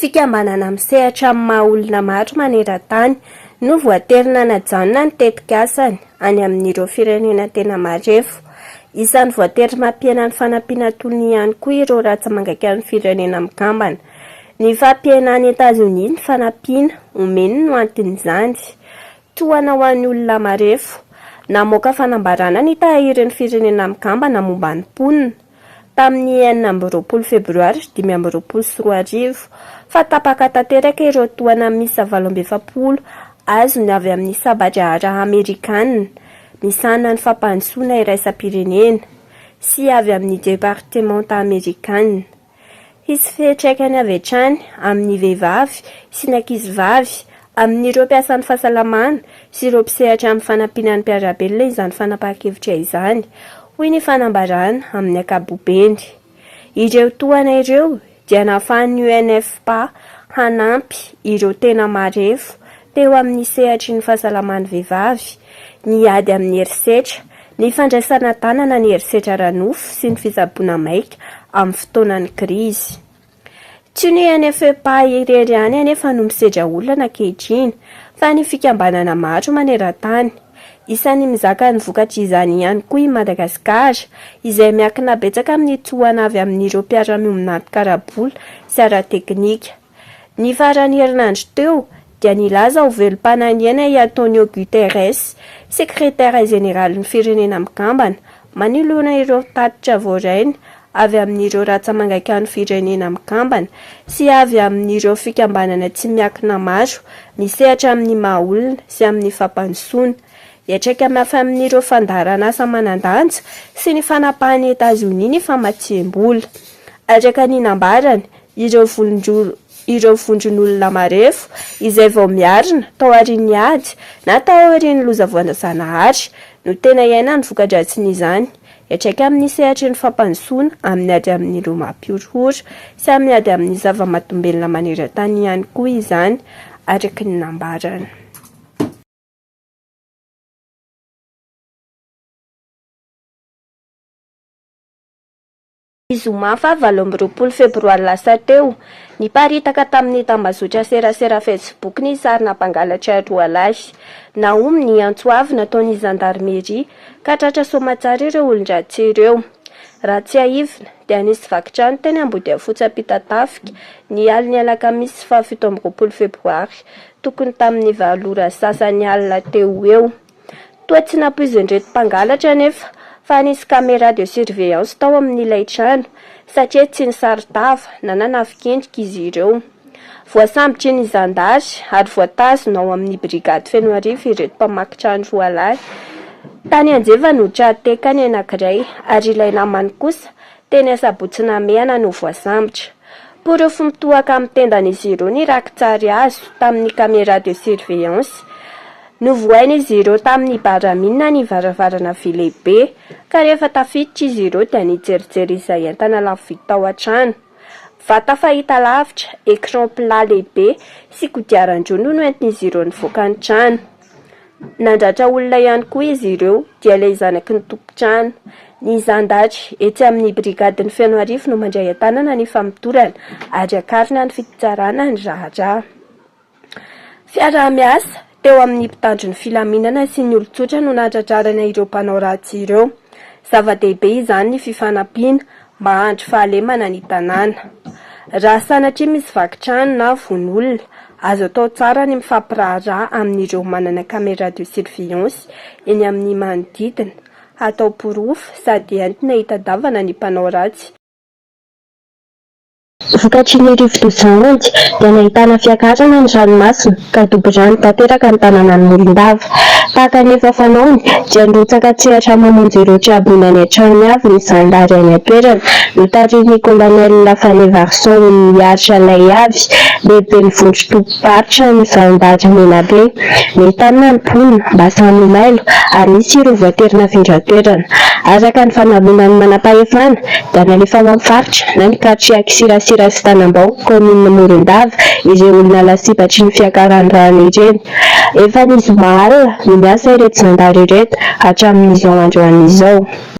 fikambanana misehatra amin'ny maha olona maro maneran-tany no voaterina najanona ny tetikasany any amin'ireo firenena tena marefo. Isan'ny voatery mampiena ny fanampiana tolony ihany koa ireo ratsy mangaika ny firenena mikambana. Ny fampiena any Etazonia ny fanampiana omeny no antin'izany. Toana ho an'ny olona marefo. Namoaka fanambarana ny tahirin'ny firenena mikambana momba ny mponina. Tamin'ny 9 Febroary 2024 fa tapaka tanteraka ireo toana misy 770 azony avy amin'ny sabatra ara Amerikanina misana ny fampandrosoana iraisam-pirenena sy avy amin'ny departemanta Amerikanina. Hisy fiantraikany avy hatrany amin'ny vehivavy sy ny ankizivavy amin'ireo mpiasan'ny fahasalamana sy ireo mpisehatra amin'ny fanampiana ny mpiarabelona izany fanapahan-kevitra izany, hoy ny fanambarana amin'ny ankapobeny. Ireo toana ireo dia nahafahan'ny UNFPA hanampy ireo tena marefo teo amin'ny sehatry ny fahasalaman'ny vehivavy, ny ady amin'ny herisetra, ny fandraisana tanana ny herisetra ara-nofo sy ny fisaboana maika amin'ny fotoanan'ny krizy. Tsy ny UNFPA irery ihany anefa no misedra olana ankehitriny fa ny fikambanana maro maneran-tany. Isan'ny mizaka ny vokatra izany ihany koa i Madagasikara, izay miankina betsaka amin'ny toana avy amin'ireo mpiara-miombonanto karabola sy ara-teknika. Ny faran'ny herinandro teo dia nilaza ho velom-pananiana i Antonio Guterres, sekretara generalin'ny firenena mikambana, manoloana ireo tatitra voaraina avy amin'ireo ratsa mangaika ny firenena mikambana sy avy amin'ireo fikambanana tsy miankina maro misehatra amin'ny maha olona sy amin'ny fampandrosoana. Hiatraika amin'ny amin'ireo fandarana asa manan-danja sy ny fanapahan'ny Etazonia ny famatsiam-bola. Araka ny nambarany, ireo vondron'olona marefo izay vao miarina tao aorian'ny ady na tao aorian'ny loza voan-janahary no tena iaina ny voka-dratsiny izany. Hiatraika amin'ny sehatry ny fampandrosoana amin'ny ady amin'ireo mampiorohoro sy amin'ny ady amin'ny zava-matombelona maneran-tany ihany koa izany, araka ny nambarany. Zoma fa 7 Febroary lasa teo, niparitaka tamin'ny tambazotra serasera Facebook ny sarina mpangalatra roalahy. Naomy ny antsoavy nataon'ny zandarmeria ka tratra somatsara ireo olon-dratsy ireo. Raha tsy aivina dia nisy vakitrano teny Ambodiafotsy-Ampitatafika ny aliny alakamisy 17 Febroary, tokony tamin'ny 9 ora sasany alina teo eo. Toa tsy nampoizin'ireto mpangalatra nefa fa nisy caméra de surveillance tao amin'ilay trano satria tsy nisaritava na nanafikendrika izy ireo. Voasambotry ny zandary ary voatazona ao amin'ny brigady feno arivo ireto mpamaky trano roalahy. Tany Anjeva no tratekany anankiray ary ilay namany kosa teny Sabotsina Mehana no voasambotra. Porofo mitohaka amin'ny tendan'izy ireo ny rakitsary azo tamin'ny caméra de surveillance. Novohain'izy ireo tamin'ny baraminina ny varavarana vy lehibe ka rehefa tafiditra izy ireo dia nijerijery izay entana lafo vidy tao an-trano. Vata fahita lavitra, écran plat lehibe sy kodiaran-droa no entin'izy ireo nivoaka ny trano. Nandratra olona ihany koa izy ireo dia ilay zanaky ny tompo-trano. Ny zandary etsy amin'ny brigadiny feno arivo no mandray an-tanana ny famitorana ary akarina ny fitsarana ny raharaha. Fiaraha-miasa teo amin'ny mpitandro ny filaminana sy ny olon-tsotra no natratrarana ireo mpanao ratsy ireo. Zava-dehibe izany ny fifanampiana mba handro fahalemana ny tanàna. Raha sanatria misy vakitrano na von'olona, azo atao tsara ny mifampiraharaha amin'ireo manana caméra de surveillance eny amin'ny manodidina, atao porofo sady entina hitadiavana ny mpanao ratsy. Vokatry ny rivo-doza onjy dia nahitana fiakarana ny ranomasina ka dobo-drano tanteraka ny tanàna ny Morondava. Tahaka ny efa fanaony dia nirotsaka tsehatra mamonjy ireo triabona any an-trano avy ny zandary any an-toerana no tarihin'ny kolonely Lafane Varson ny aritra lay avy. Lehibe ny vondro tompo-paritra ny zandary Menabe, nahitana ny mponina mba samy mailo ary nisy ireo voaterina afindra-toerana. Araka ny fanavonany manam-pahefana dia nalefa mampifaritra na ny katriaky sirasira sy Tanambao, komina Morondava ireo olona lasibatry ny fiakaran'ny rano ireny. Efa ny zoma alina no miasa ireto zandary ireto hatramin'izao androany izao.